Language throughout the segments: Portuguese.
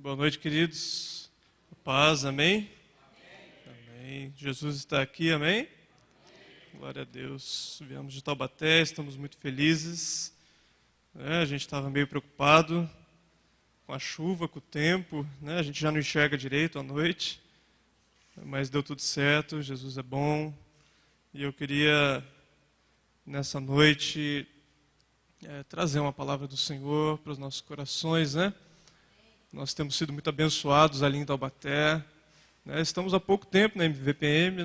Boa noite, queridos. Paz, amém? Amém. Jesus está aqui, amém? Glória a Deus. Viemos de Taubaté, estamos muito felizes. A gente estava meio preocupado com a chuva, com o tempo. A gente já não enxerga direito à noite, mas deu tudo certo. Jesus é bom. E eu queria, nessa noite, trazer uma palavra do Senhor para os nossos corações, né? Nós temos sido muito abençoados ali em Taubaté. Estamos há pouco tempo na MVPM,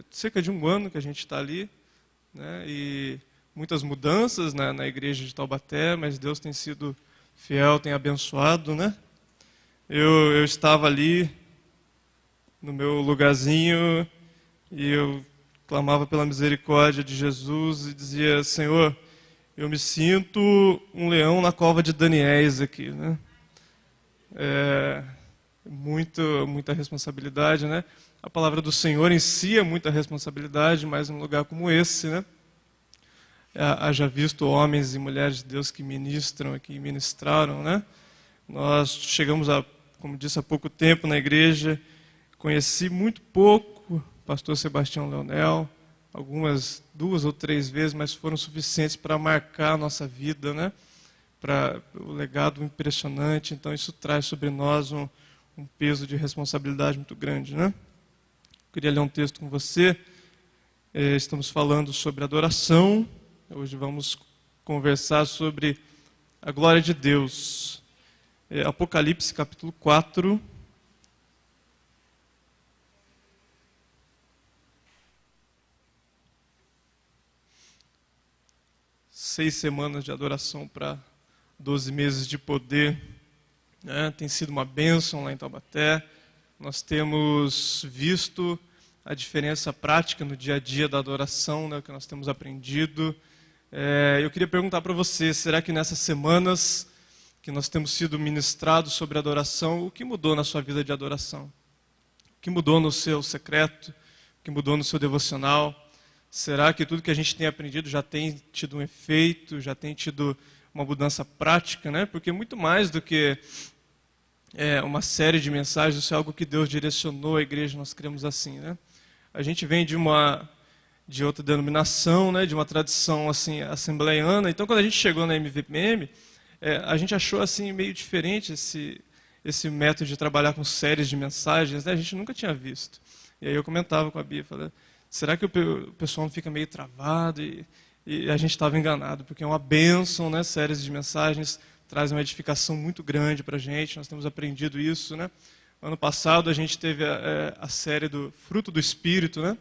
cerca de um ano que a gente está ali, e muitas mudanças na igreja de Taubaté, mas Deus tem sido fiel, tem abençoado. Eu estava ali no meu lugarzinho e eu clamava pela misericórdia de Jesus e dizia: Senhor, eu me sinto um leão na cova de Daniéis aqui, muita responsabilidade, A palavra do Senhor em si é muita responsabilidade, mas num lugar como esse, Haja visto homens e mulheres de Deus que ministram aqui, ministraram, Nós chegamos como disse, há pouco tempo na igreja, conheci muito pouco o pastor Sebastião Leonel, algumas 2 ou 3 vezes, mas foram suficientes para marcar a nossa vida, para o legado impressionante. Então isso traz sobre nós um peso de responsabilidade muito grande, Eu queria ler um texto com você. Estamos falando sobre adoração. Hoje vamos conversar sobre a glória de Deus. Apocalipse capítulo 4. Seis semanas de adoração para 12 meses de poder, Tem sido uma bênção lá em Taubaté. Nós temos visto a diferença prática no dia a dia da adoração, que nós temos aprendido. Eu queria perguntar para você, será que nessas semanas que nós temos sido ministrados sobre adoração, o que mudou na sua vida de adoração? O que mudou no seu secreto? O que mudou no seu devocional? Será que tudo que a gente tem aprendido já tem tido um efeito, já tem tido uma mudança prática, Porque muito mais do que uma série de mensagens, isso é algo que Deus direcionou à igreja, nós cremos assim, A gente vem de outra denominação, de uma tradição assim assembleiana. Então, quando a gente chegou na MVPM, a gente achou assim meio diferente esse método de trabalhar com séries de mensagens, A gente nunca tinha visto. E aí eu comentava com a Bia, falei: será que o pessoal não fica meio travado? E a gente estava enganado, porque é uma bênção, séries de mensagens trazem uma edificação muito grande para a gente. Nós temos aprendido isso, Ano passado a gente teve a série do Fruto do Espírito,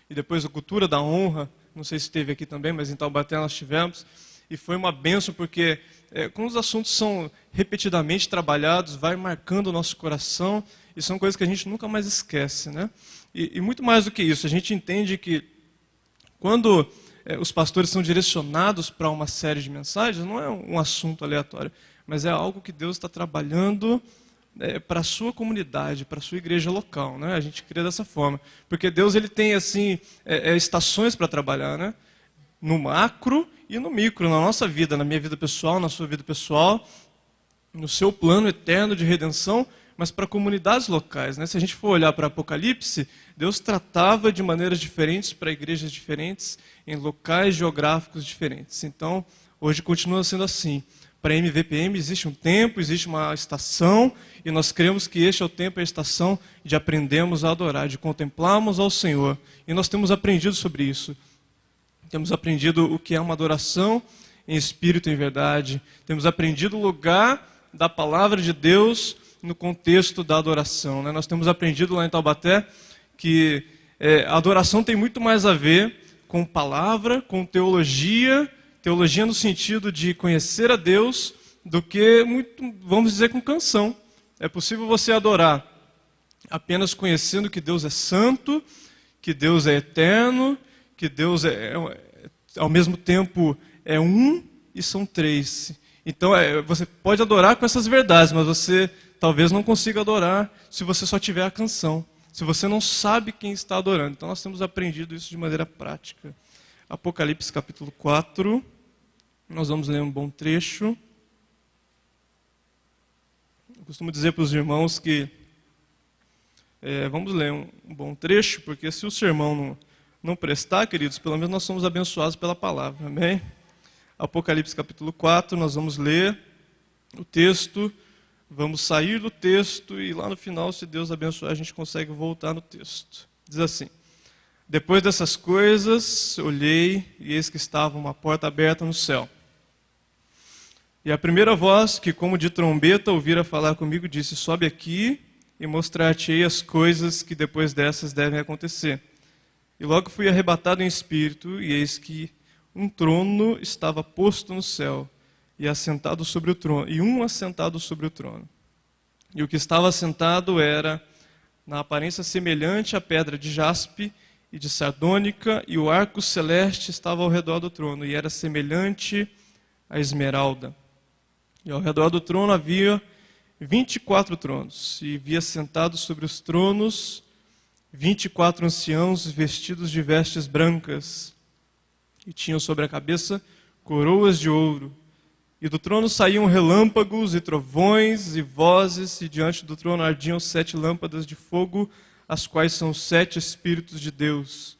E depois a Cultura da Honra. Não sei se teve aqui também, mas em Taubaté nós tivemos. E foi uma bênção, porque como os assuntos são repetidamente trabalhados, vai marcando o nosso coração, e são coisas que a gente nunca mais esquece, E muito mais do que isso, a gente entende que quando os pastores são direcionados para uma série de mensagens, não é um assunto aleatório, mas é algo que Deus está trabalhando para a sua comunidade, para a sua igreja local, A gente crê dessa forma, porque Deus ele tem assim estações para trabalhar, No macro e no micro, na nossa vida, na minha vida pessoal, na sua vida pessoal, no seu plano eterno de redenção, mas para comunidades locais, Se a gente for olhar para Apocalipse, Deus tratava de maneiras diferentes para igrejas diferentes, em locais geográficos diferentes. Então, hoje continua sendo assim. Para a MVPM existe um tempo, existe uma estação, e nós cremos que este é o tempo e a estação de aprendermos a adorar, de contemplarmos ao Senhor. E nós temos aprendido sobre isso. Temos aprendido o que é uma adoração em espírito e em verdade. Temos aprendido o lugar da palavra de Deus no contexto da adoração. Nós temos aprendido lá em Taubaté que a adoração tem muito mais a ver com palavra, com teologia no sentido de conhecer a Deus, do que, vamos dizer, com canção. É possível você adorar apenas conhecendo que Deus é santo, que Deus é eterno, que Deus ao mesmo tempo é um e são três. Então você pode adorar com essas verdades, mas você talvez não consiga adorar se você só tiver a canção, se você não sabe quem está adorando. Então nós temos aprendido isso de maneira prática. Apocalipse capítulo 4, nós vamos ler um bom trecho. Eu costumo dizer para os irmãos que vamos ler um bom trecho, porque se o sermão não prestar, queridos, pelo menos nós somos abençoados pela palavra, amém? Apocalipse capítulo 4, nós vamos ler o texto, vamos sair do texto e lá no final, se Deus abençoar, a gente consegue voltar no texto. Diz assim: depois dessas coisas, olhei e eis que estava uma porta aberta no céu. E a primeira voz, que como de trombeta ouvira falar comigo, disse: sobe aqui e mostrar-te-ei as coisas que depois dessas devem acontecer. E logo fui arrebatado em espírito, e eis que um trono estava posto no céu, e assentado sobre o trono, e um assentado sobre o trono. E o que estava assentado era, na aparência semelhante à pedra de jaspe e de sardônica, e o arco celeste estava ao redor do trono, e era semelhante à esmeralda. E ao redor do trono havia 24 tronos, e havia sentados sobre os tronos 24 anciãos vestidos de vestes brancas, e tinham sobre a cabeça coroas de ouro. E do trono saíam relâmpagos e trovões e vozes, e diante do trono ardiam 7 lâmpadas de fogo, as quais são 7 Espíritos de Deus.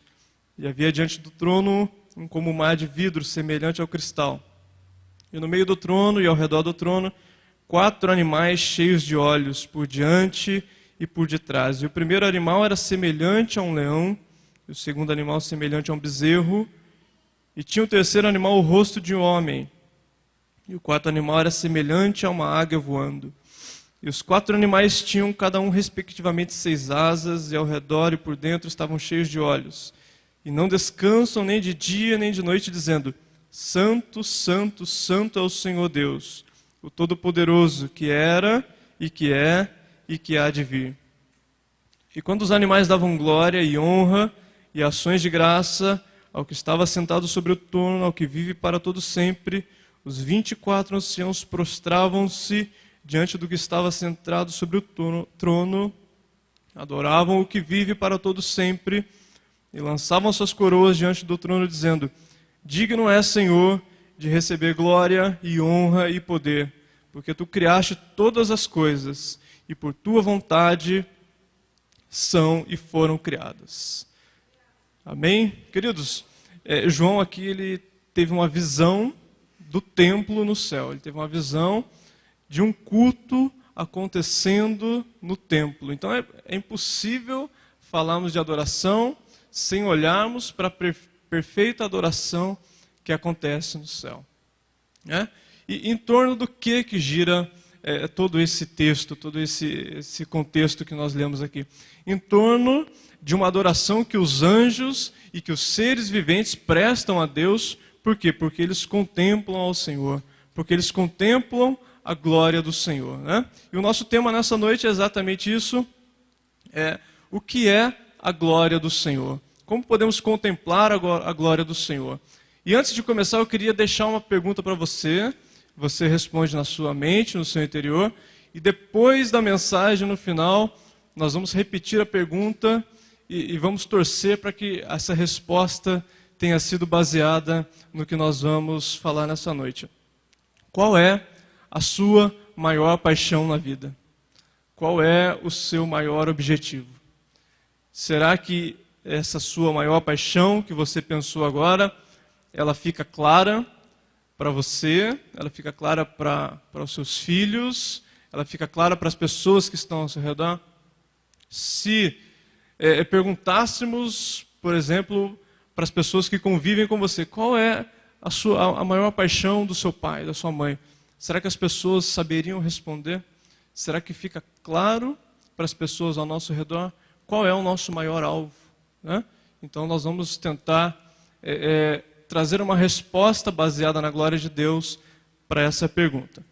E havia diante do trono um como mar de vidro semelhante ao cristal. E no meio do trono e ao redor do trono, 4 animais cheios de olhos, por diante e por detrás. E o primeiro animal era semelhante a um leão, e o segundo animal semelhante a um bezerro, e tinha o terceiro animal o rosto de um homem. E o quarto animal era semelhante a uma águia voando. E os 4 animais tinham cada um respectivamente 6 asas, e ao redor e por dentro estavam cheios de olhos. E não descansam nem de dia nem de noite, dizendo: Santo, Santo, Santo é o Senhor Deus, o Todo-Poderoso, que era, e que é, e que há de vir. E quando os animais davam glória e honra e ações de graça ao que estava sentado sobre o trono, ao que vive para todo sempre, os 24 anciãos prostravam-se diante do que estava sentado sobre o trono, adoravam o que vive para todo sempre, e lançavam suas coroas diante do trono, dizendo: digno é, Senhor, de receber glória e honra e poder, porque tu criaste todas as coisas, e por tua vontade são e foram criadas. Amém? Queridos, João aqui ele teve uma visão do templo no céu, ele teve uma visão de um culto acontecendo no templo. Então é impossível falarmos de adoração sem olharmos para a perfeita adoração que acontece no céu. Né? E em torno do que gira todo esse texto, todo esse contexto que nós lemos aqui? Em torno de uma adoração que os anjos e que os seres viventes prestam a Deus. Por quê? Porque eles contemplam ao Senhor, porque eles contemplam a glória do Senhor. Né? E o nosso tema nessa noite é exatamente isso, o que é a glória do Senhor. Como podemos contemplar a glória do Senhor? E antes de começar, eu queria deixar uma pergunta para você. Você responde na sua mente, no seu interior. E depois da mensagem, no final, nós vamos repetir a pergunta e vamos torcer para que essa resposta tenha sido baseada no que nós vamos falar nessa noite. Qual é a sua maior paixão na vida? Qual é o seu maior objetivo? Será que essa sua maior paixão que você pensou agora, ela fica clara para você, ela fica clara para os seus filhos, ela fica clara para as pessoas que estão ao seu redor? Se perguntássemos, por exemplo, para as pessoas que convivem com você, qual é a maior paixão do seu pai, da sua mãe? Será que as pessoas saberiam responder? Será que fica claro para as pessoas ao nosso redor qual é o nosso maior alvo? Né? Então nós vamos tentar trazer uma resposta baseada na glória de Deus para essa pergunta.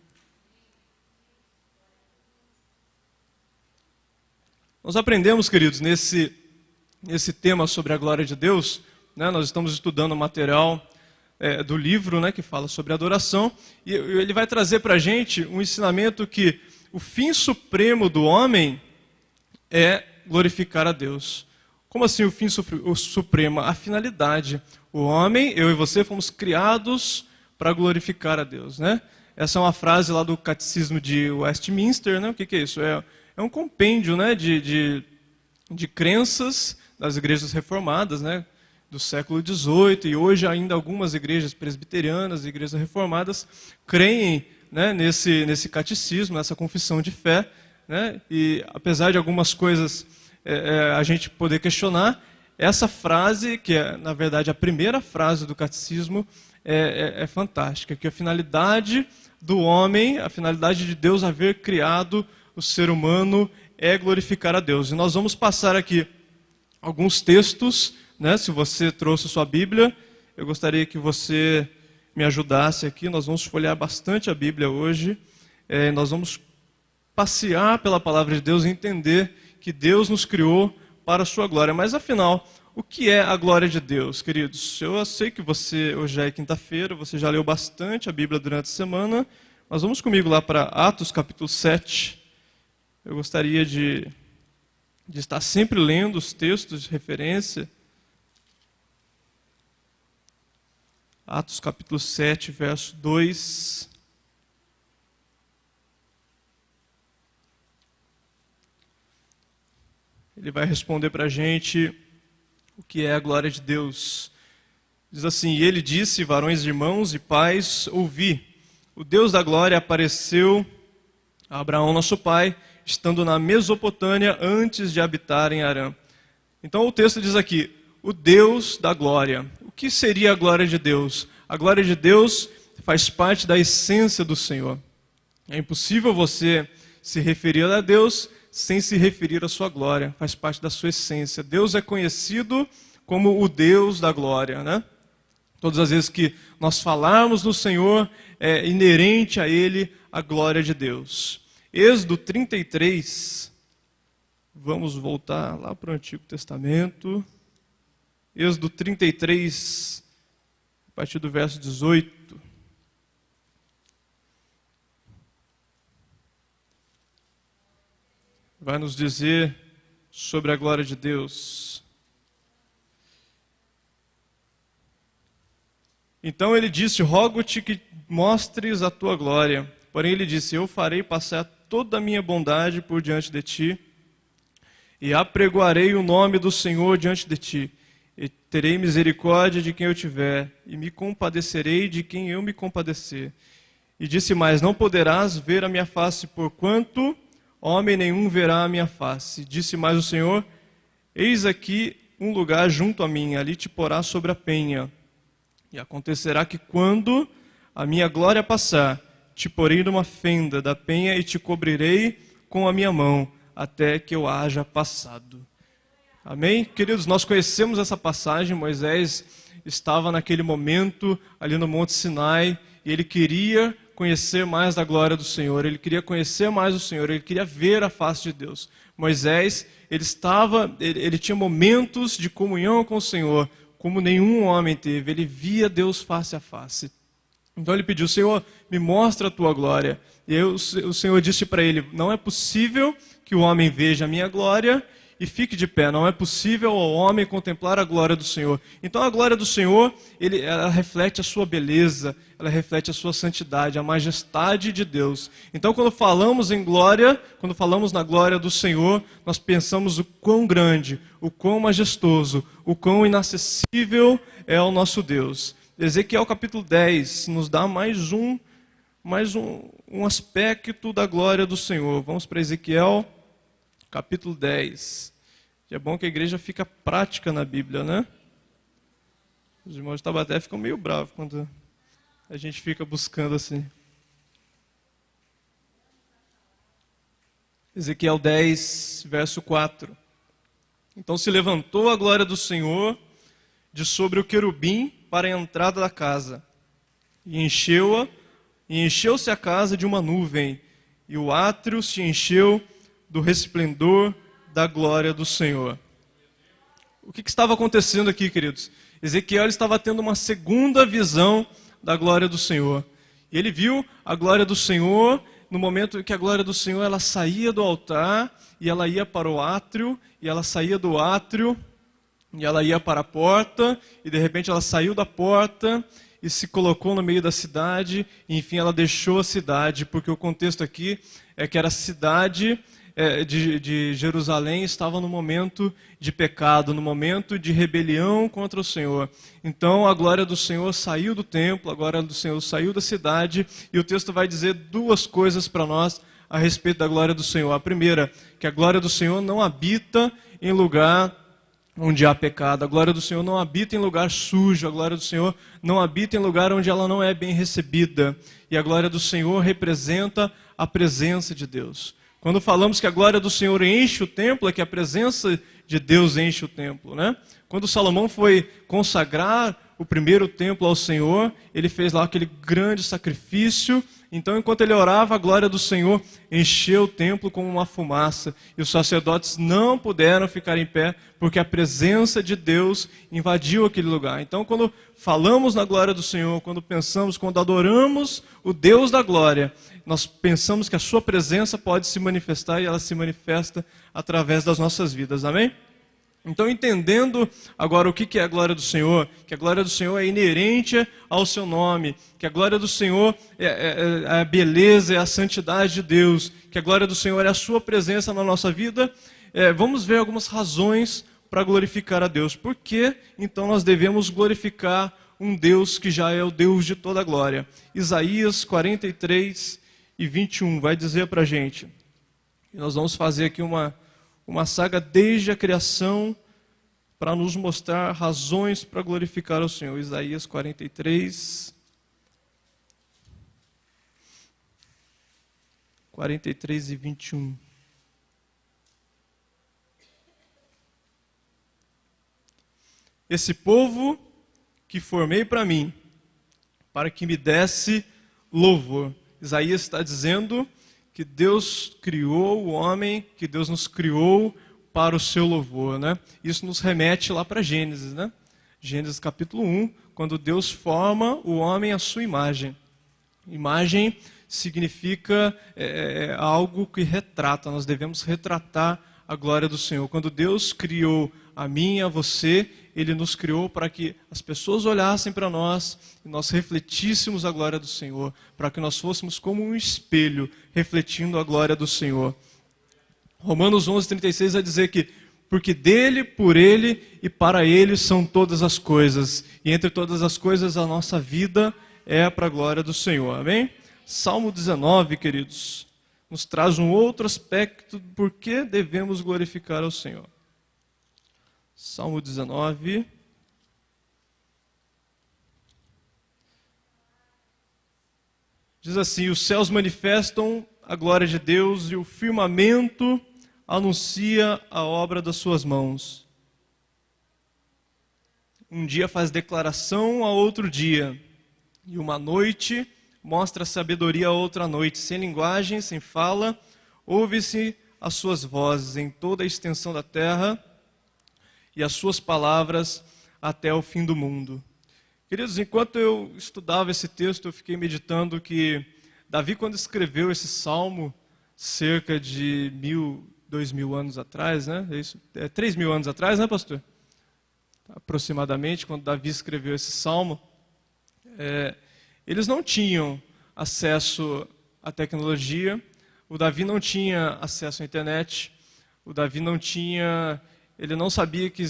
Nós aprendemos, queridos, nesse tema sobre a glória de Deus, né, nós estamos estudando o material do livro, né, que fala sobre adoração, e ele vai trazer para a gente um ensinamento que o fim supremo do homem é glorificar a Deus. Como assim o fim supremo? A finalidade. O homem, eu e você, fomos criados para glorificar a Deus. Né? Essa é uma frase lá do Catecismo de Westminster, né? O que é isso? É um compêndio, né, de crenças das igrejas reformadas, né, do século XVIII, e hoje ainda algumas igrejas presbiterianas, igrejas reformadas, creem, né, nesse catecismo, nessa confissão de fé, né, e apesar de algumas coisas a gente poder questionar, essa frase, que é na verdade a primeira frase do catecismo, é fantástica, que a finalidade do homem, a finalidade de Deus haver criado o ser humano é glorificar a Deus. E nós vamos passar aqui alguns textos, né? Se você trouxe sua Bíblia, eu gostaria que você me ajudasse aqui. Nós vamos folhear bastante a Bíblia hoje. Nós vamos passear pela palavra de Deus e entender que Deus nos criou para a sua glória. Mas afinal, o que é a glória de Deus, queridos? Eu sei que você, hoje já é quinta-feira, você já leu bastante a Bíblia durante a semana, mas vamos comigo lá para Atos capítulo 7. Eu gostaria de estar sempre lendo os textos de referência. Atos capítulo 7, verso 2. Ele vai responder para a gente o que é a glória de Deus. Diz assim: e ele disse, varões, irmãos e pais, ouvi. O Deus da glória apareceu a Abraão, nosso pai, estando na Mesopotâmia antes de habitar em Harã. Então o texto diz aqui, o Deus da glória. O que seria a glória de Deus? A glória de Deus faz parte da essência do Senhor. É impossível você se referir a Deus sem se referir à sua glória. Faz parte da sua essência. Deus é conhecido como o Deus da glória, né? Todas as vezes que nós falarmos no Senhor, é inerente a Ele a glória de Deus. Êxodo 33, vamos voltar lá para o Antigo Testamento. Êxodo 33, a partir do verso 18. Vai nos dizer sobre a glória de Deus. Então ele disse, rogo-te que mostres a tua glória. Porém ele disse, eu farei passar toda a minha bondade por diante de ti, e apregoarei o nome do Senhor diante de ti, e terei misericórdia de quem eu tiver, e me compadecerei de quem eu me compadecer. E disse mais, não poderás ver a minha face, porquanto homem nenhum verá a minha face. Disse mais o Senhor, eis aqui um lugar junto a mim, ali te porás sobre a penha. E acontecerá que quando a minha glória passar, te porei numa fenda da penha e te cobrirei com a minha mão, até que eu haja passado. Amém? Queridos, nós conhecemos essa passagem. Moisés estava naquele momento ali no Monte Sinai e ele queria conhecer mais da glória do Senhor, ele queria conhecer mais o Senhor, ele queria ver a face de Deus. Moisés, ele tinha momentos de comunhão com o Senhor, como nenhum homem teve, ele via Deus face a face. Então ele pediu, Senhor, me mostra a tua glória. E aí o Senhor disse para ele, não é possível que o homem veja a minha glória e fique de pé. Não é possível ao homem contemplar a glória do Senhor. Então a glória do Senhor, ela reflete a sua beleza, ela reflete a sua santidade, a majestade de Deus. Então quando falamos em glória, quando falamos na glória do Senhor, nós pensamos o quão grande, o quão majestoso, o quão inacessível é o nosso Deus. Ezequiel capítulo 10 nos dá mais um aspecto da glória do Senhor. Vamos para Ezequiel capítulo 10. É bom que a igreja fica prática na Bíblia, né? Os irmãos de Taubaté ficam meio bravos quando a gente fica buscando assim. Ezequiel 10, verso 4. Então se levantou a glória do Senhor de sobre o querubim para a entrada da casa, e encheu-se a casa de uma nuvem, e o átrio se encheu do resplendor da glória do Senhor. O que estava acontecendo aqui, queridos? Ezequiel estava tendo uma segunda visão da glória do Senhor. E ele viu a glória do Senhor no momento em que a glória do Senhor ela saía do altar e ela ia para o átrio, e ela saía do átrio e ela ia para a porta, e de repente ela saiu da porta e se colocou no meio da cidade, e, enfim, ela deixou a cidade, porque o contexto aqui é que era a cidade de Jerusalém estava no momento de pecado, no momento de rebelião contra o Senhor. Então a glória do Senhor saiu do templo, a glória do Senhor saiu da cidade, e o texto vai dizer duas coisas para nós a respeito da glória do Senhor. A primeira, que a glória do Senhor não habita em lugar onde há pecado. A glória do Senhor não habita em lugar sujo. A glória do Senhor não habita em lugar onde ela não é bem recebida. E a glória do Senhor representa a presença de Deus. Quando falamos que a glória do Senhor enche o templo, é que a presença de Deus enche o templo, né? Quando Salomão foi consagrar o primeiro templo ao Senhor, ele fez lá aquele grande sacrifício. Então, enquanto ele orava, a glória do Senhor encheu o templo como uma fumaça. E os sacerdotes não puderam ficar em pé, porque a presença de Deus invadiu aquele lugar. Então, quando falamos na glória do Senhor, quando pensamos, quando adoramos o Deus da glória, nós pensamos que a sua presença pode se manifestar, e ela se manifesta através das nossas vidas. Amém? Então, entendendo agora o que é a glória do Senhor, que a glória do Senhor é inerente ao seu nome, que a glória do Senhor é a beleza, é a santidade de Deus, que a glória do Senhor é a sua presença na nossa vida, vamos ver algumas razões para glorificar a Deus. Por que, então, nós devemos glorificar um Deus que já é o Deus de toda a glória? Isaías 43 e 21 vai dizer para a gente, e nós vamos fazer aqui uma saga desde a criação para nos mostrar razões para glorificar o Senhor. Isaías 43 e 21. Esse povo que formei para mim, para que me desse louvor. Isaías está dizendo que Deus criou o homem, que Deus nos criou para o seu louvor, né? Isso nos remete lá para Gênesis, né? Gênesis capítulo 1, quando Deus forma o homem à sua imagem. Imagem significa algo que retrata, nós devemos retratar a glória do Senhor. Quando Deus criou a mim e a você, Ele nos criou para que as pessoas olhassem para nós e nós refletíssemos a glória do Senhor, para que nós fôssemos como um espelho, refletindo a glória do Senhor. Romanos 11:36 vai dizer que, porque dele, por ele e para ele são todas as coisas, e entre todas as coisas a nossa vida é para a glória do Senhor. Amém? Salmo 19, queridos, nos traz um outro aspecto do porquê devemos glorificar ao Senhor. Salmo 19. Diz assim: os céus manifestam a glória de Deus e o firmamento anuncia a obra das suas mãos. Um dia faz declaração a outro dia, e uma noite mostra sabedoria a outra noite. Sem linguagem, sem fala, ouve-se as suas vozes em toda a extensão da terra, e as suas palavras até o fim do mundo. Queridos, enquanto eu estudava esse texto, eu fiquei meditando que Davi, quando escreveu esse salmo, cerca de 2.000 anos atrás, né? 3.000 anos atrás, né, pastor? Aproximadamente, quando Davi escreveu esse salmo, eles não tinham acesso à tecnologia, o Davi não tinha acesso à internet, o Davi não tinha... Ele não sabia que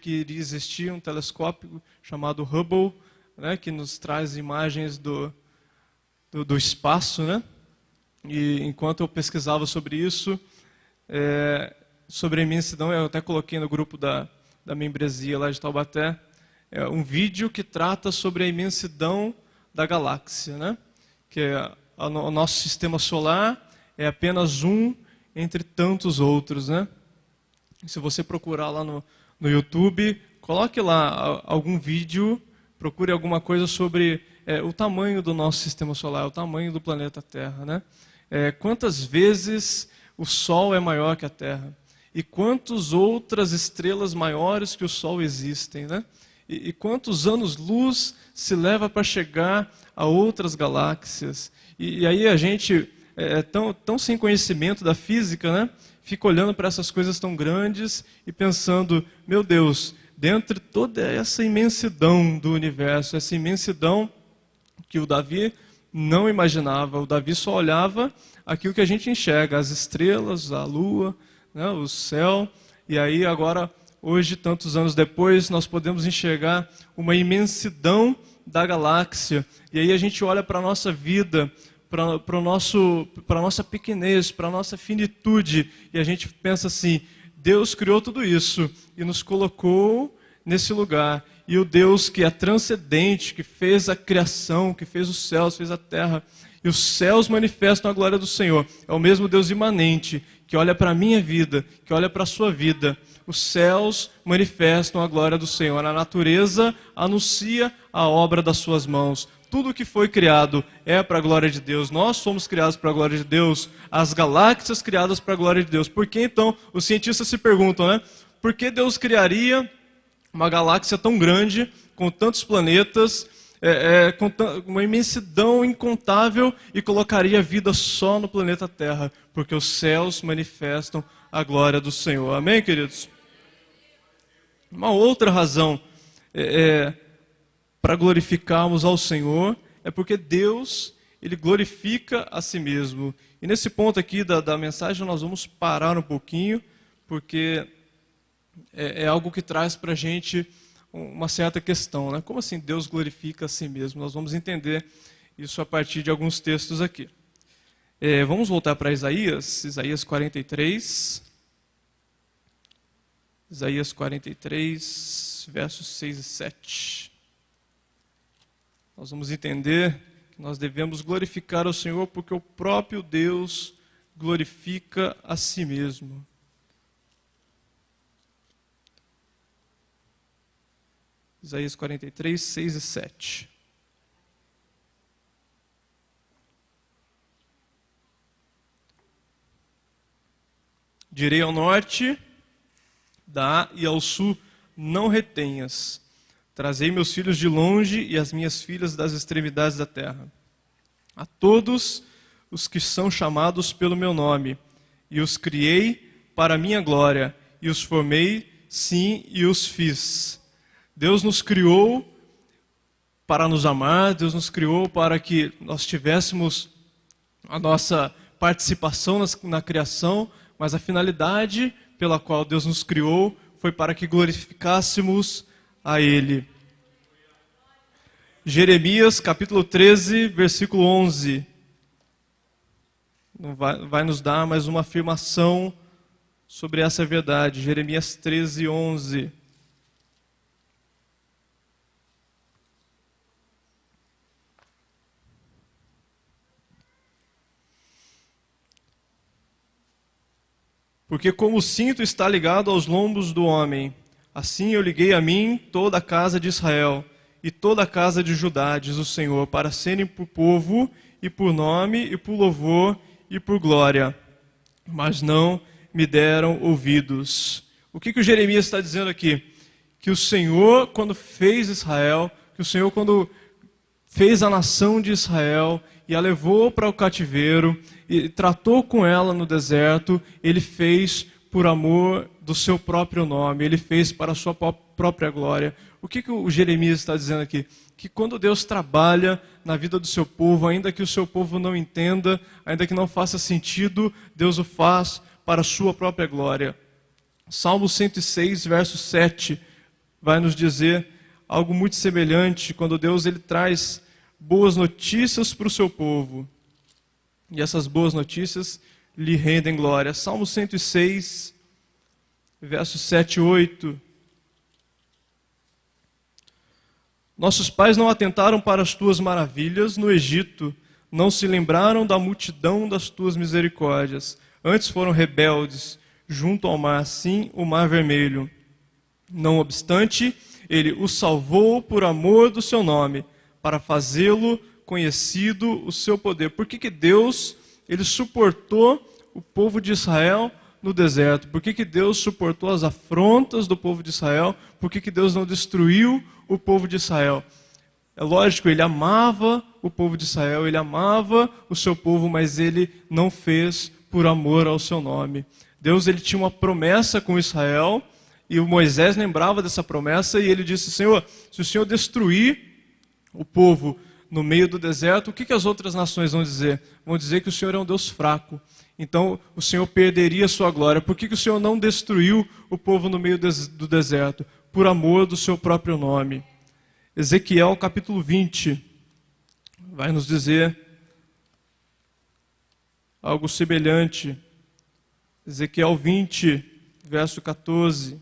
iria existir um telescópio chamado Hubble, né, que nos traz imagens do espaço, né? E enquanto eu pesquisava sobre isso, sobre a imensidão, eu até coloquei no grupo da membresia lá de Taubaté, um vídeo que trata sobre a imensidão da galáxia, né? Que o nosso sistema solar é apenas um entre tantos outros, né? Se você procurar lá no YouTube, coloque lá algum vídeo, procure alguma coisa sobre o tamanho do nosso sistema solar, o tamanho do planeta Terra, né? Quantas vezes o Sol é maior que a Terra? E quantas outras estrelas maiores que o Sol existem, né? E quantos anos-luz se leva para chegar a outras galáxias? E aí a gente, tão sem conhecimento da física, né? Fica olhando para essas coisas tão grandes e pensando, meu Deus, dentre toda essa imensidão do universo, essa imensidão que o Davi não imaginava. O Davi só olhava aquilo que a gente enxerga, as estrelas, a lua, né, o céu. E aí agora, hoje, tantos anos depois, nós podemos enxergar uma imensidão da galáxia. E aí a gente olha para a nossa vida, para a nossa pequenez, para a nossa finitude, e a gente pensa assim: Deus criou tudo isso e nos colocou nesse lugar. E o Deus que é transcendente, que fez a criação, que fez os céus, fez a terra, e os céus manifestam a glória do Senhor, é o mesmo Deus imanente, que olha para a minha vida, que olha para a sua vida. Os céus manifestam a glória do Senhor, a natureza anuncia a obra das suas mãos. Tudo que foi criado é para a glória de Deus. Nós somos criados para a glória de Deus. As galáxias criadas para a glória de Deus. Por que então os cientistas se perguntam, né? Por que Deus criaria uma galáxia tão grande, com tantos planetas, com uma imensidão incontável, e colocaria vida só no planeta Terra? Porque os céus manifestam a glória do Senhor. Amém, queridos? Uma outra razão para glorificarmos ao Senhor é porque Deus, Ele glorifica a si mesmo. E nesse ponto aqui da mensagem nós vamos parar um pouquinho, porque é algo que traz para a gente uma certa questão, né? Como assim Deus glorifica a si mesmo? Nós vamos entender isso a partir de alguns textos aqui. Vamos voltar para Isaías 43. Isaías 43, versos 6 e 7. Nós vamos entender que nós devemos glorificar o Senhor porque o próprio Deus glorifica a si mesmo. Isaías 43, 6 e 7. Direi ao norte, dá, e ao sul, não retenhas. Trazei meus filhos de longe e as minhas filhas das extremidades da terra. A todos os que são chamados pelo meu nome, e os criei para a minha glória, e os formei, sim, e os fiz. Deus nos criou para nos amar, Deus nos criou para que nós tivéssemos a nossa participação na criação, mas a finalidade pela qual Deus nos criou foi para que glorificássemos a Ele. Jeremias capítulo 13, versículo 11. Vai nos dar mais uma afirmação sobre essa verdade. Jeremias 13, 11. Porque como o cinto está ligado aos lombos do homem, assim eu liguei a mim toda a casa de Israel e toda a casa de Judá, diz o Senhor, para serem por povo e por nome e por louvor e por glória. Mas não me deram ouvidos. O que o Jeremias está dizendo aqui? Que o Senhor, quando fez Israel, que o Senhor, quando fez a nação de Israel e a levou para o cativeiro e tratou com ela no deserto, Ele fez por amor do seu próprio nome, Ele fez para a sua própria glória. O que o Jeremias está dizendo aqui? Que quando Deus trabalha na vida do seu povo, ainda que o seu povo não entenda, ainda que não faça sentido, Deus o faz para a sua própria glória. Salmo 106, verso 7, vai nos dizer algo muito semelhante, quando Deus ele traz boas notícias para o seu povo. E essas boas notícias lhe rendem glória. Salmo 106, versos 7 e 8. Nossos pais não atentaram para as tuas maravilhas no Egito, não se lembraram da multidão das tuas misericórdias. Antes foram rebeldes junto ao mar, sim, o mar vermelho. Não obstante, Ele os salvou por amor do seu nome, para fazê-lo conhecido o seu poder. Por que Deus ele suportou o povo de Israel no deserto? Por que Deus suportou as afrontas do povo de Israel? Por que Deus não destruiu o povo de Israel? É lógico, Ele amava o povo de Israel, Ele amava o seu povo, mas Ele não fez por amor ao seu nome. Deus ele tinha uma promessa com Israel, e o Moisés lembrava dessa promessa, e ele disse: Senhor, se o Senhor destruir o povo no meio do deserto, o que as outras nações vão dizer? Vão dizer que o Senhor é um Deus fraco. Então o Senhor perderia a sua glória. Por que o Senhor não destruiu o povo no meio do deserto? Por amor do seu próprio nome. Ezequiel capítulo 20 vai nos dizer algo semelhante. Ezequiel 20, verso 14.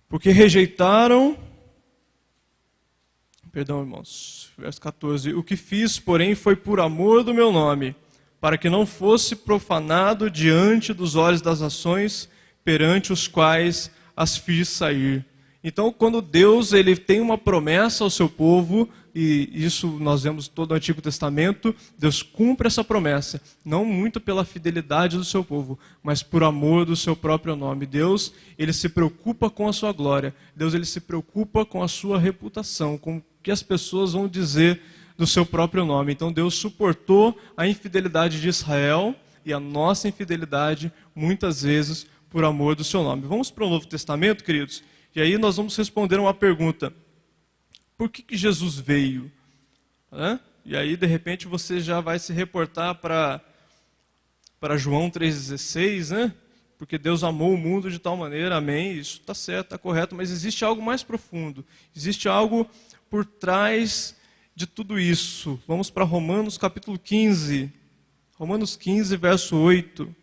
Porque rejeitaram, irmãos, verso 14, o que fiz, porém, foi por amor do meu nome, para que não fosse profanado diante dos olhos das nações, perante os quais as fiz sair. Então, quando Deus ele tem uma promessa ao seu povo, e isso nós vemos todo o Antigo Testamento, Deus cumpre essa promessa, não muito pela fidelidade do seu povo, mas por amor do seu próprio nome. Deus, ele se preocupa com a sua glória. Deus, ele se preocupa com a sua reputação, com o que as pessoas vão dizer do seu próprio nome. Então, Deus suportou a infidelidade de Israel e a nossa infidelidade, muitas vezes, por amor do seu nome. Vamos para o Novo Testamento, queridos? E aí nós vamos responder uma pergunta. Por que Jesus veio? E aí, de repente, você já vai se reportar para João 3,16, né? Porque Deus amou o mundo de tal maneira, amém, isso está certo, está correto, mas existe algo mais profundo, existe algo por trás de tudo isso. Vamos para Romanos capítulo 15, Romanos 15, verso 8.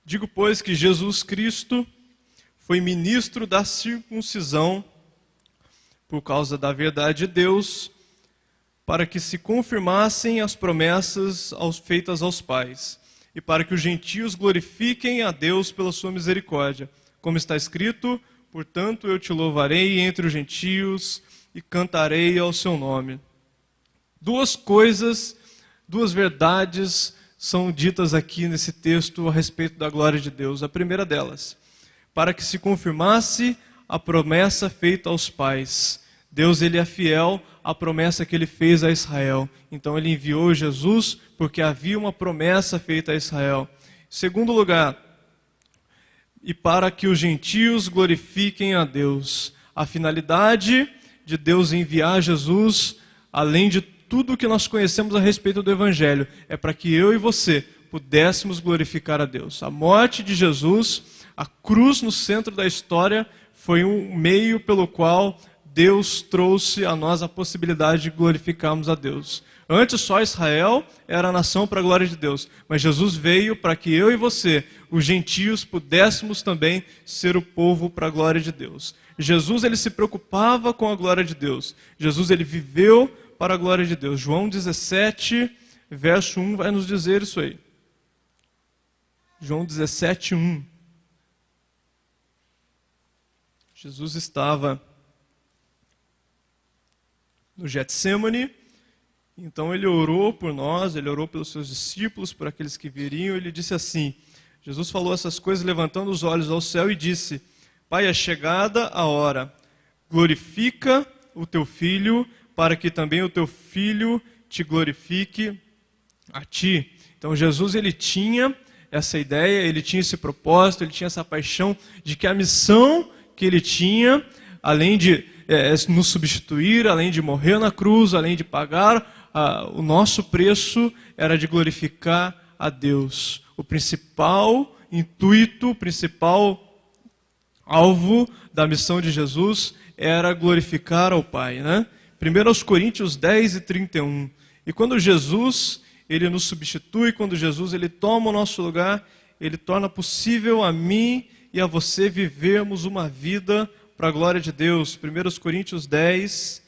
Digo, pois, que Jesus Cristo foi ministro da circuncisão por causa da verdade de Deus, para que se confirmassem as promessas feitas aos pais, e para que os gentios glorifiquem a Deus pela sua misericórdia. Como está escrito, portanto eu te louvarei entre os gentios e cantarei ao seu nome. Duas coisas, duas verdades são ditas aqui nesse texto a respeito da glória de Deus. A primeira delas, para que se confirmasse a promessa feita aos pais. Deus, ele é fiel à promessa que ele fez a Israel. Então ele enviou Jesus porque havia uma promessa feita a Israel. Segundo lugar, e para que os gentios glorifiquem a Deus. A finalidade de Deus enviar Jesus, além de tudo que nós conhecemos a respeito do Evangelho, é para que eu e você pudéssemos glorificar a Deus. A morte de Jesus, a cruz no centro da história, foi um meio pelo qual Deus trouxe a nós a possibilidade de glorificarmos a Deus. Antes só Israel era a nação para a glória de Deus, mas Jesus veio para que eu e você, os gentios, pudéssemos também ser o povo para a glória de Deus. Jesus, ele se preocupava com a glória de Deus. Jesus, ele viveu para a glória de Deus. João 17, verso 1 vai nos dizer isso aí. João 17, 1. Jesus estava no Getsêmani, então ele orou por nós, ele orou pelos seus discípulos, por aqueles que viriam, ele disse assim, Jesus falou essas coisas levantando os olhos ao céu e disse, Pai, é chegada a hora, glorifica o teu Filho, para que também o teu Filho te glorifique a ti. Então Jesus, ele tinha essa ideia, ele tinha esse propósito, ele tinha essa paixão de que a missão que ele tinha, além de nos substituir, além de morrer na cruz, além de pagar o nosso preço, era de glorificar a Deus. O principal intuito, o principal alvo da missão de Jesus era glorificar ao Pai, né? 1 Coríntios 10 e 31. E quando Jesus, ele nos substitui, quando Jesus, ele toma o nosso lugar, ele torna possível a mim e a você vivermos uma vida para a glória de Deus. 1 Coríntios 10,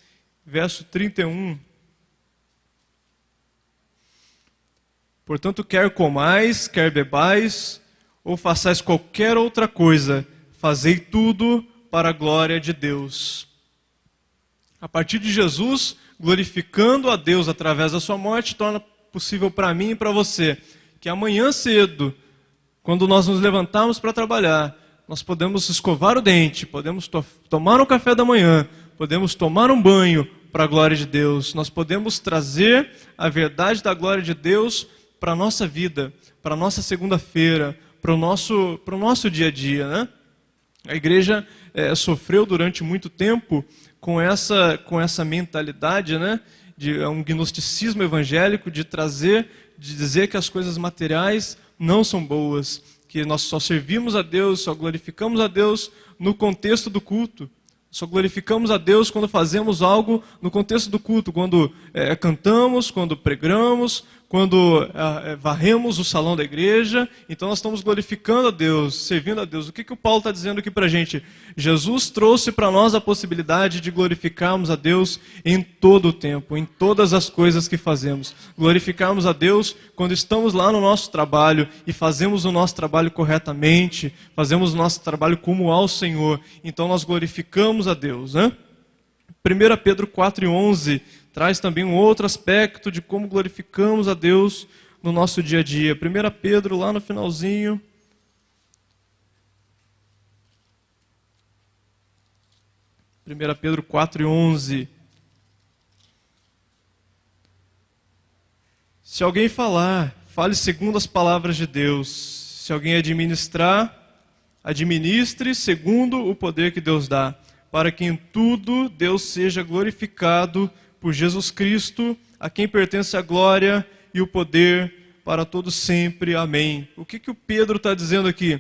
verso 31. Portanto, quer comais, quer bebais, ou façais qualquer outra coisa, fazei tudo para a glória de Deus. A partir de Jesus, glorificando a Deus através da sua morte, torna possível para mim e para você que amanhã cedo, quando nós nos levantarmos para trabalhar, nós podemos escovar o dente, podemos tomar um café da manhã, podemos tomar um banho, para a glória de Deus. Nós podemos trazer a verdade da glória de Deus para a nossa vida, para a nossa segunda-feira, para o nosso dia a dia, né? A igreja sofreu durante muito tempo com essa mentalidade, né? De um gnosticismo evangélico, de dizer que as coisas materiais não são boas, que nós só servimos a Deus, só glorificamos a Deus no contexto do culto. Só glorificamos a Deus quando fazemos algo no contexto do culto, quando cantamos, quando pregamos, quando varremos o salão da igreja. Então nós estamos glorificando a Deus, servindo a Deus. O que o Paulo está dizendo aqui para a gente? Jesus trouxe para nós a possibilidade de glorificarmos a Deus em todo o tempo, em todas as coisas que fazemos. Glorificarmos a Deus quando estamos lá no nosso trabalho e fazemos o nosso trabalho corretamente, fazemos o nosso trabalho como ao Senhor. Então nós glorificamos a Deus, né? 1 Pedro 4:11 traz também um outro aspecto de como glorificamos a Deus no nosso dia a dia. 1 Pedro, lá no finalzinho. 1 Pedro 4:11. Se alguém falar, fale segundo as palavras de Deus. Se alguém administrar, administre segundo o poder que Deus dá, para que em tudo Deus seja glorificado por Jesus Cristo, a quem pertence a glória e o poder para todos sempre. Amém. O que o Pedro está dizendo aqui?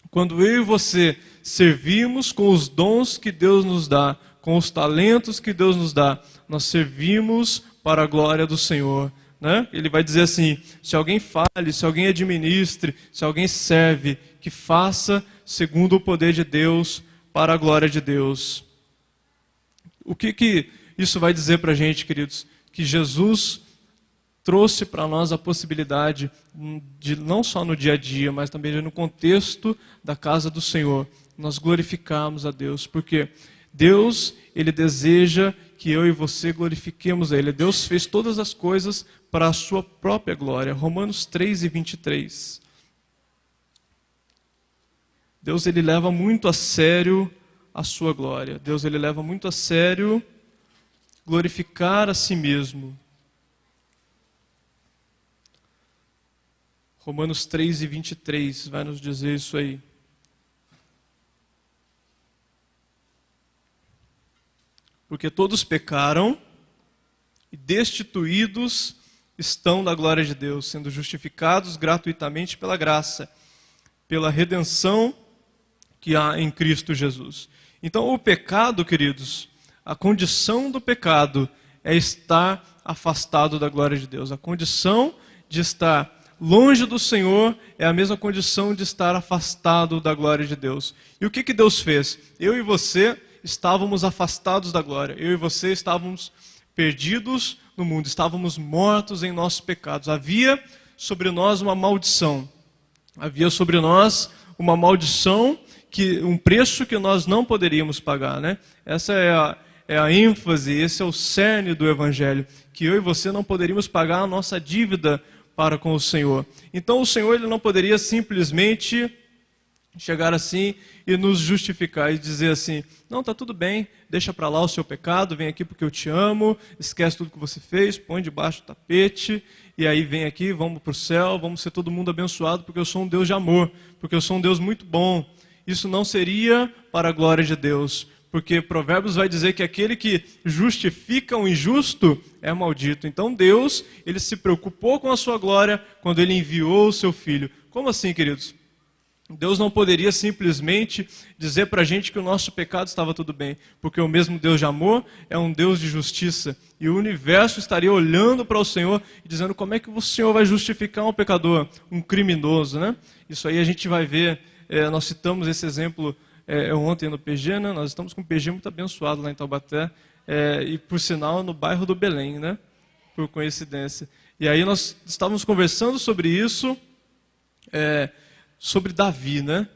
Quando eu e você servimos com os dons que Deus nos dá, com os talentos que Deus nos dá, nós servimos para a glória do Senhor, né? Ele vai dizer assim, se alguém fale, se alguém administre, se alguém serve, que faça segundo o poder de Deus, para a glória de Deus. O que isso vai dizer para a gente, queridos? Que Jesus trouxe para nós a possibilidade de, não só no dia a dia, mas também no contexto da casa do Senhor, nós glorificarmos a Deus, porque Deus, Ele deseja que eu e você glorifiquemos a Ele. Deus fez todas as coisas para a sua própria glória. Romanos 3:23. Deus, Ele leva muito a sério a sua glória. Deus, Ele leva muito a sério glorificar a si mesmo. Romanos 3:23 vai nos dizer isso aí. Porque todos pecaram e destituídos estão da glória de Deus, sendo justificados gratuitamente pela graça, pela redenção que há em Cristo Jesus. Então o pecado, queridos, a condição do pecado é estar afastado da glória de Deus. A condição de estar longe do Senhor é a mesma condição de estar afastado da glória de Deus. E o que Deus fez? Eu e você estávamos afastados da glória. Eu e você estávamos perdidos no mundo, estávamos mortos em nossos pecados. Havia sobre nós uma maldição. Havia sobre nós uma maldição, um preço que nós não poderíamos pagar, né? Essa é a ênfase, esse é o cerne do Evangelho, que eu e você não poderíamos pagar a nossa dívida para com o Senhor. Então o Senhor, Ele não poderia simplesmente chegar assim e nos justificar e dizer assim, não, está tudo bem, deixa para lá o seu pecado, vem aqui porque eu te amo, esquece tudo que você fez, põe debaixo do tapete, e aí vem aqui, vamos para o céu, vamos ser todo mundo abençoado, porque eu sou um Deus de amor, porque eu sou um Deus muito bom. Isso não seria para a glória de Deus, porque Provérbios vai dizer que aquele que justifica o injusto é maldito. Então Deus, Ele se preocupou com a sua glória quando Ele enviou o seu Filho. Como assim, queridos? Deus não poderia simplesmente dizer para a gente que o nosso pecado estava tudo bem, porque o mesmo Deus de amor é um Deus de justiça, e o universo estaria olhando para o Senhor e dizendo, como é que o Senhor vai justificar um pecador, um criminoso, né? Isso aí a gente vai ver, nós citamos esse exemplo ontem no PG, né? Nós estamos com um PG muito abençoado lá em Taubaté, e por sinal no bairro do Belém, né? Por coincidência. E aí nós estávamos conversando sobre isso, sobre Davi, né?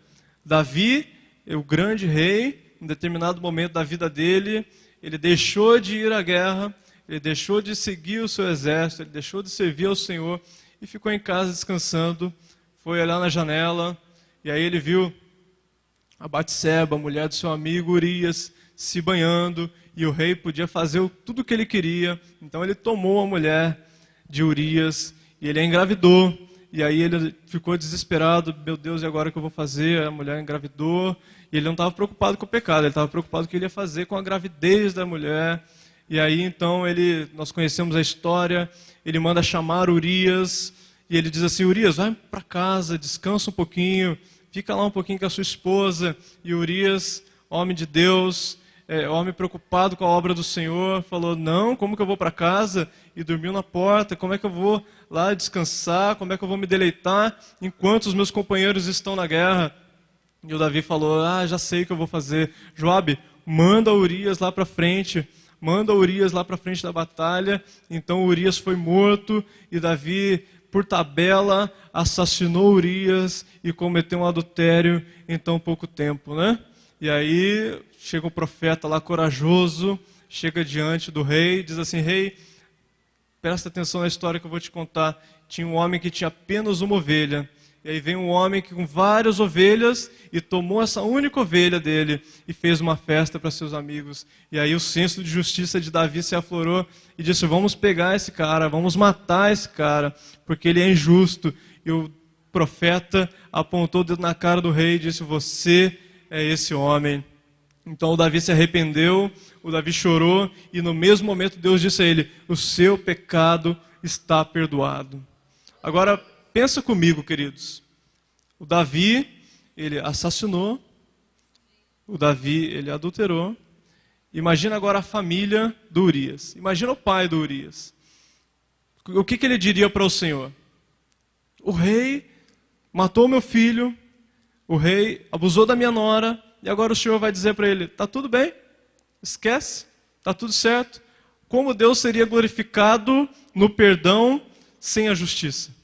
Davi, o grande rei, em determinado momento da vida dele, ele deixou de ir à guerra, ele deixou de seguir o seu exército, ele deixou de servir ao Senhor e ficou em casa descansando, foi olhar na janela, e aí ele viu a Batseba, a mulher do seu amigo Urias, se banhando, e o rei podia fazer tudo o que ele queria. Então ele tomou a mulher de Urias e ele a engravidou. E aí ele ficou desesperado, meu Deus, e agora o que eu vou fazer? A mulher engravidou. E ele não estava preocupado com o pecado, ele estava preocupado com o que ele ia fazer com a gravidez da mulher. E aí então nós conhecemos a história, ele manda chamar Urias, e ele diz assim, Urias, vai para casa, descansa um pouquinho, fica lá um pouquinho com a sua esposa. E Urias, homem de Deus, homem preocupado com a obra do Senhor, falou, não, como que eu vou para casa? E dormiu na porta, como é que eu vou lá descansar, como é que eu vou me deleitar enquanto os meus companheiros estão na guerra? E o Davi falou, já sei o que eu vou fazer. Joabe, manda Urias lá para frente, da batalha. Então Urias foi morto e Davi, por tabela, assassinou Urias e cometeu um adultério em tão pouco tempo, né? E aí chega o profeta lá corajoso, chega diante do rei, diz assim, rei, presta atenção na história que eu vou te contar. Tinha um homem que tinha apenas uma ovelha. E aí vem um homem com várias ovelhas e tomou essa única ovelha dele e fez uma festa para seus amigos. E aí o senso de justiça de Davi se aflorou e disse, vamos pegar esse cara, vamos matar esse cara, porque ele é injusto. E o profeta apontou o dedo na cara do rei e disse, você é esse homem. Então o Davi se arrependeu, o Davi chorou e no mesmo momento Deus disse a ele, o seu pecado está perdoado. Agora, pensa comigo, queridos. O Davi, ele assassinou. O Davi, ele adulterou. Imagina agora a família do Urias. Imagina o pai do Urias. O que ele diria para o Senhor? O rei matou meu filho. O rei abusou da minha nora. E agora o Senhor vai dizer para ele, está tudo bem? Esquece. Está tudo certo. Como Deus seria glorificado no perdão sem a justiça?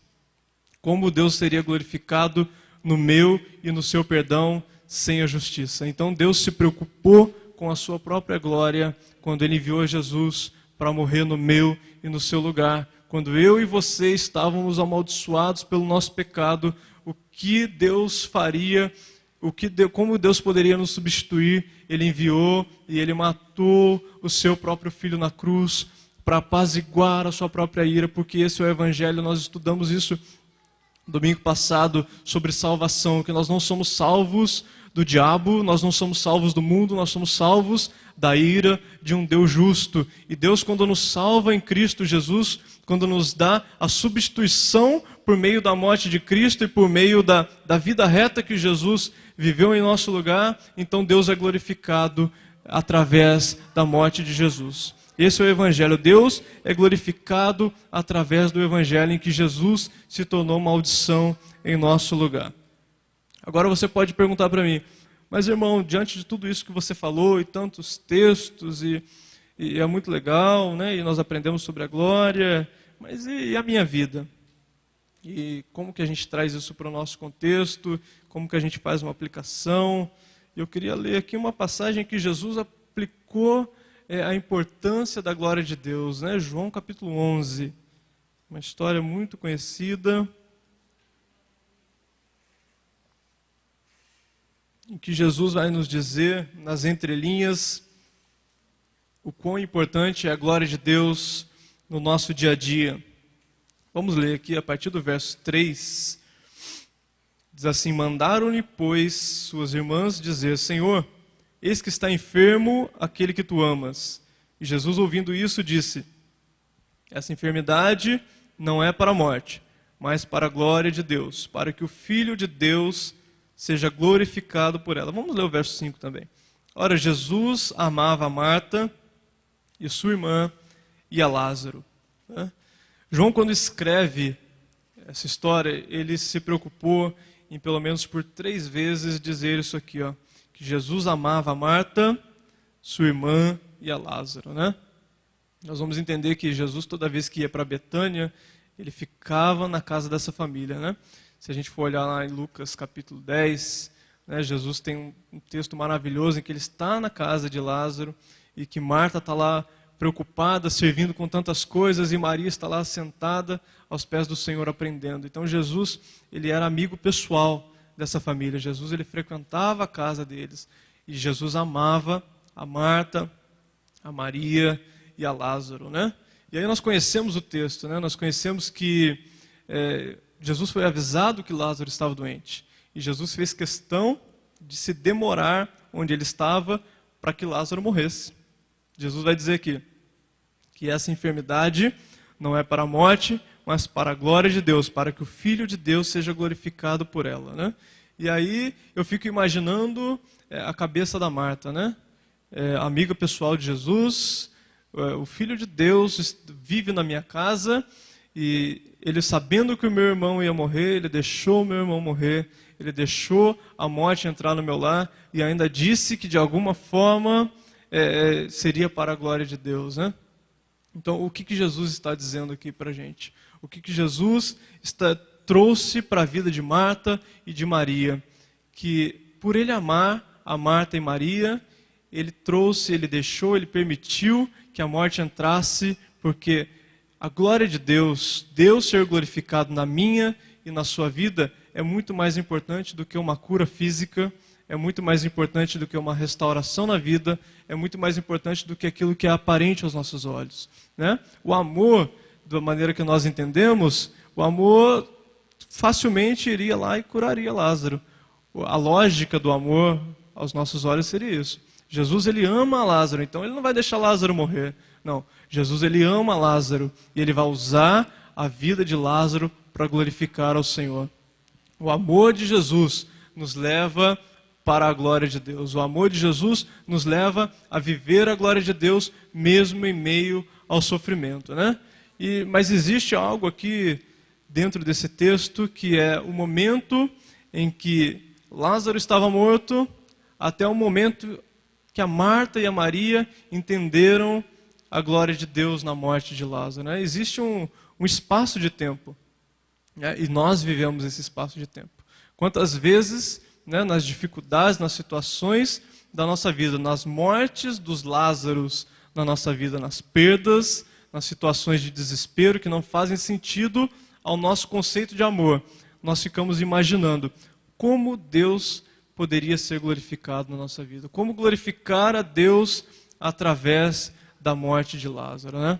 Como Deus seria glorificado no meu e no seu perdão sem a justiça. Então Deus se preocupou com a sua própria glória quando Ele enviou Jesus para morrer no meu e no seu lugar. Quando eu e você estávamos amaldiçoados pelo nosso pecado, o que Deus faria, como Deus poderia nos substituir? Ele enviou e Ele matou o seu próprio Filho na cruz para apaziguar a sua própria ira, porque esse é o Evangelho, nós estudamos isso domingo passado sobre salvação, que nós não somos salvos do diabo, nós não somos salvos do mundo, nós somos salvos da ira de um Deus justo. E Deus, quando nos salva em Cristo Jesus, quando nos dá a substituição por meio da morte de Cristo e por meio da vida reta que Jesus viveu em nosso lugar, então Deus é glorificado através da morte de Jesus. Esse é o Evangelho. Deus é glorificado através do Evangelho em que Jesus se tornou maldição em nosso lugar. Agora você pode perguntar para mim, mas irmão, diante de tudo isso que você falou e tantos textos, e é muito legal, né? E nós aprendemos sobre a glória, mas e a minha vida? E como que a gente traz isso para o nosso contexto? Como que a gente faz uma aplicação? Eu queria ler aqui uma passagem que Jesus aplicou a importância da glória de Deus, né? João capítulo 11, uma história muito conhecida, em que Jesus vai nos dizer, nas entrelinhas, o quão importante é a glória de Deus no nosso dia a dia. Vamos ler aqui a partir do verso 3. Diz assim, mandaram-lhe, pois, suas irmãs dizer, Senhor, eis que está enfermo aquele que tu amas. E Jesus, ouvindo isso, disse, essa enfermidade não é para a morte, mas para a glória de Deus, para que o Filho de Deus seja glorificado por ela. Vamos ler o verso 5 também. Ora, Jesus amava a Marta e sua irmã e a Lázaro. João, quando escreve essa história, ele se preocupou em pelo menos por 3 vezes dizer isso aqui, que Jesus amava a Marta, sua irmã e a Lázaro, né? Nós vamos entender que Jesus, toda vez que ia para Betânia, ele ficava na casa dessa família, né? Se a gente for olhar lá em Lucas capítulo 10, né, Jesus tem um texto maravilhoso em que ele está na casa de Lázaro e que Marta está lá preocupada, servindo com tantas coisas, e Maria está lá sentada aos pés do Senhor aprendendo. Então Jesus, ele era amigo pessoal dessa família. Jesus, ele frequentava a casa deles. E Jesus amava a Marta, a Maria e a Lázaro, né? E aí nós conhecemos o texto, né? Nós conhecemos que Jesus foi avisado que Lázaro estava doente. E Jesus fez questão de se demorar onde ele estava para que Lázaro morresse. Jesus vai dizer aqui que essa enfermidade não é para a morte, mas para a glória de Deus, para que o Filho de Deus seja glorificado por ela, né? E aí eu fico imaginando a cabeça da Marta, né? Amiga pessoal de Jesus, o Filho de Deus vive na minha casa e ele, sabendo que o meu irmão ia morrer, ele deixou o meu irmão morrer, ele deixou a morte entrar no meu lar e ainda disse que de alguma forma seria para a glória de Deus, né? Então, o que Jesus está dizendo aqui para a gente? O que Jesus trouxe para a vida de Marta e de Maria? Que por ele amar a Marta e Maria, ele trouxe, ele deixou, ele permitiu que a morte entrasse, porque a glória de Deus, Deus ser glorificado na minha e na sua vida, é muito mais importante do que uma cura física, é muito mais importante do que uma restauração na vida, é muito mais importante do que aquilo que é aparente aos nossos olhos, né? O amor, da maneira que nós entendemos, o amor facilmente iria lá e curaria Lázaro. A lógica do amor aos nossos olhos seria isso. Jesus, ele ama Lázaro, então ele não vai deixar Lázaro morrer. Não, Jesus, ele ama Lázaro e ele vai usar a vida de Lázaro para glorificar ao Senhor. O amor de Jesus nos leva para a glória de Deus. O amor de Jesus nos leva a viver a glória de Deus mesmo em meio ao sofrimento, né? Mas existe algo aqui dentro desse texto que é o momento em que Lázaro estava morto até o momento que a Marta e a Maria entenderam a glória de Deus na morte de Lázaro, né? Existe um espaço de tempo, né? E nós vivemos esse espaço de tempo. Quantas vezes, né, nas dificuldades, nas situações da nossa vida, nas mortes dos Lázaros na nossa vida, nas perdas, nas situações de desespero que não fazem sentido ao nosso conceito de amor, nós ficamos imaginando como Deus poderia ser glorificado na nossa vida, como glorificar a Deus através da morte de Lázaro, né?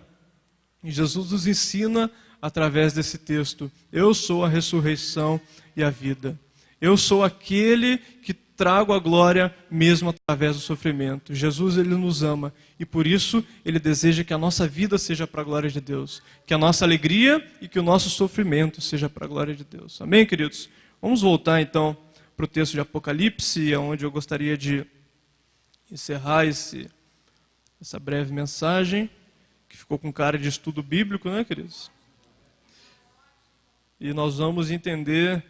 E Jesus nos ensina através desse texto: eu sou a ressurreição e a vida. Eu sou aquele que trago a glória mesmo através do sofrimento. Jesus, ele nos ama e por isso ele deseja que a nossa vida seja para a glória de Deus, que a nossa alegria e que o nosso sofrimento seja para a glória de Deus. Amém, queridos? Vamos voltar então para o texto de Apocalipse, onde eu gostaria de encerrar essa breve mensagem, que ficou com cara de estudo bíblico, né, queridos? E nós vamos entender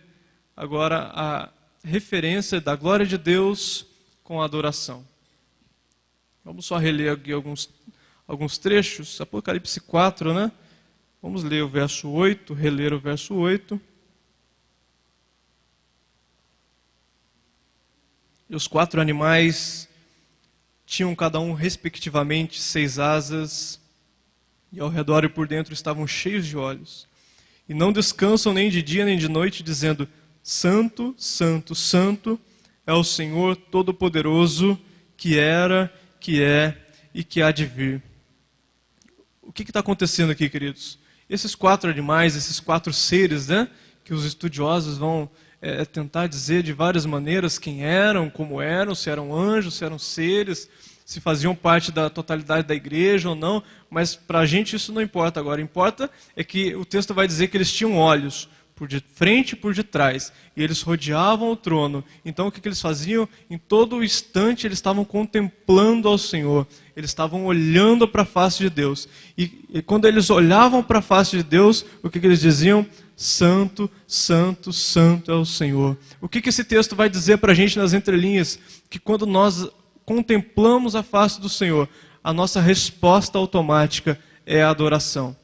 agora a referência da glória de Deus com a adoração. Vamos só reler aqui alguns trechos. Apocalipse 4, né? Vamos ler o verso 8, reler o verso 8. E os 4 animais tinham cada um, respectivamente, 6 asas, e ao redor e por dentro estavam cheios de olhos. E não descansam nem de dia nem de noite, dizendo: Santo, Santo, Santo é o Senhor Todo-Poderoso, que era, que é e que há de vir. O que está acontecendo aqui, queridos? Esses 4 animais, esses 4 seres, né, que os estudiosos vão tentar dizer de várias maneiras quem eram, como eram, se eram anjos, se eram seres, se faziam parte da totalidade da igreja ou não, mas para a gente isso não importa agora. Importa é que o texto vai dizer que eles tinham olhos, por de frente e por detrás, e eles rodeavam o trono. Então o que eles faziam? Em todo instante eles estavam contemplando ao Senhor, eles estavam olhando para a face de Deus, e quando eles olhavam para a face de Deus, o que eles diziam? Santo, Santo, Santo é o Senhor. O que esse texto vai dizer para a gente nas entrelinhas? Que quando nós contemplamos a face do Senhor, a nossa resposta automática é a adoração.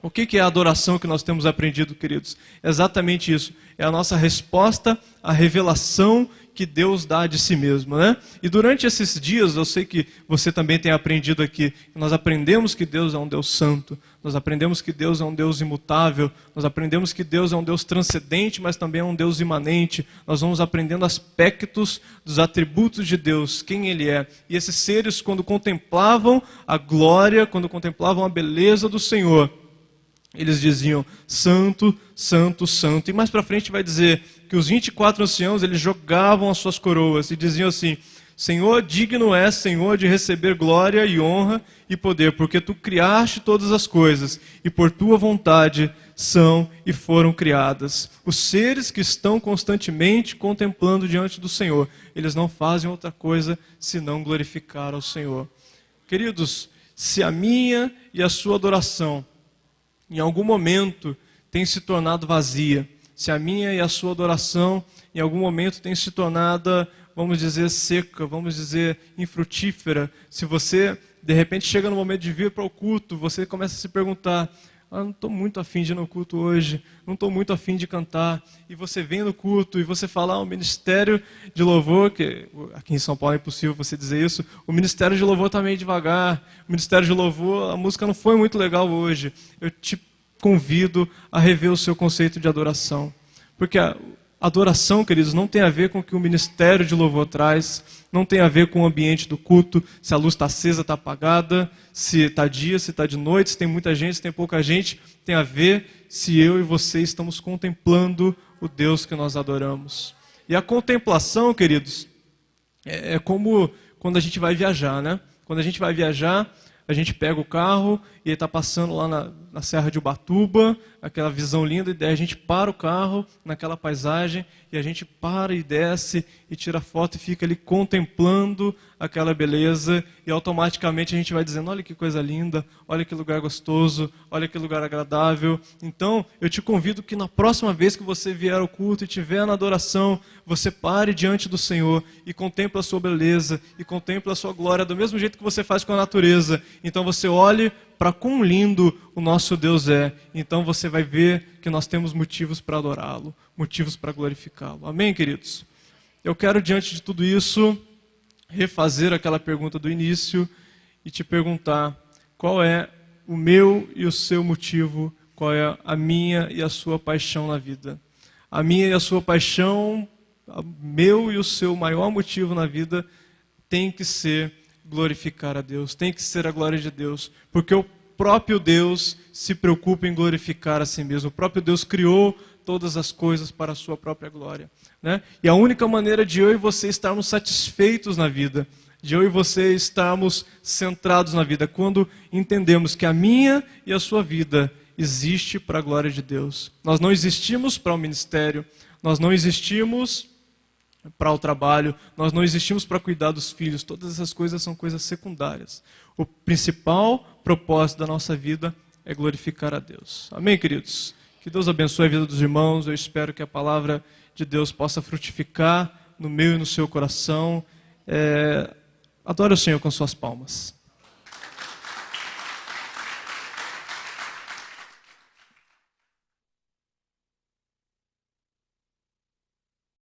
O que é a adoração que nós temos aprendido, queridos? É exatamente isso. É a nossa resposta à revelação que Deus dá de si mesmo, né? E durante esses dias, eu sei que você também tem aprendido aqui, nós aprendemos que Deus é um Deus santo, nós aprendemos que Deus é um Deus imutável, nós aprendemos que Deus é um Deus transcendente, mas também é um Deus imanente. Nós vamos aprendendo aspectos dos atributos de Deus, quem Ele é. E esses seres, quando contemplavam a glória, quando contemplavam a beleza do Senhor, eles diziam, santo, santo, santo. E mais para frente vai dizer que os 24 anciãos, eles jogavam as suas coroas e diziam assim, Senhor, digno é, Senhor, de receber glória e honra e poder, porque Tu criaste todas as coisas e por Tua vontade são e foram criadas. Os seres que estão constantemente contemplando diante do Senhor, eles não fazem outra coisa senão glorificar ao Senhor. Queridos, se a minha e a sua adoração em algum momento tem se tornado vazia, se a minha e a sua adoração em algum momento tem se tornado, vamos dizer, seca, vamos dizer, infrutífera, se você de repente chega no momento de vir para o culto, você começa a se perguntar, não estou muito afim de ir no culto hoje, não estou muito afim de cantar, e você vem no culto e você fala, o ministério de louvor, que aqui em São Paulo é impossível você dizer isso, o ministério de louvor está meio devagar, o ministério de louvor, a música não foi muito legal hoje, eu te convido a rever o seu conceito de adoração, porque a adoração, queridos, não tem a ver com o que o ministério de louvor traz, não tem a ver com o ambiente do culto, se a luz está acesa, está apagada, se está dia, se está de noite, se tem muita gente, se tem pouca gente, tem a ver se eu e você estamos contemplando o Deus que nós adoramos. E a contemplação, queridos, é como quando a gente vai viajar, né? Quando a gente vai viajar, a gente pega o carro e está passando lá na Serra de Ubatuba, aquela visão linda, e daí a gente para o carro naquela paisagem, e a gente para e desce e tira foto e fica ali contemplando aquela beleza, e automaticamente a gente vai dizendo, olha que coisa linda, olha que lugar gostoso, olha que lugar agradável. Então, eu te convido que na próxima vez que você vier ao culto e estiver na adoração, você pare diante do Senhor e contemple a sua beleza, e contemple a sua glória, do mesmo jeito que você faz com a natureza. Então você olhe para quão lindo o nosso Deus é. Então você vai ver que nós temos motivos para adorá-lo, motivos para glorificá-lo. Amém, queridos? Eu quero, diante de tudo isso, refazer aquela pergunta do início e te perguntar qual é o meu e o seu motivo, qual é a minha e a sua paixão na vida. A minha e a sua paixão, o meu e o seu maior motivo na vida tem que ser glorificar a Deus, tem que ser a glória de Deus, porque o próprio Deus se preocupa em glorificar a si mesmo, o próprio Deus criou todas as coisas para a sua própria glória, né? E a única maneira de eu e você estarmos satisfeitos na vida, de eu e você estarmos centrados na vida, quando entendemos que a minha e a sua vida existe para a glória de Deus. Nós não existimos para o ministério, nós não existimos para o trabalho, nós não existimos para cuidar dos filhos, todas essas coisas são coisas secundárias. O principal propósito da nossa vida é glorificar a Deus. Amém, queridos? Que Deus abençoe a vida dos irmãos, eu espero que a palavra de Deus possa frutificar no meu e no seu coração. Adore o Senhor com suas palmas.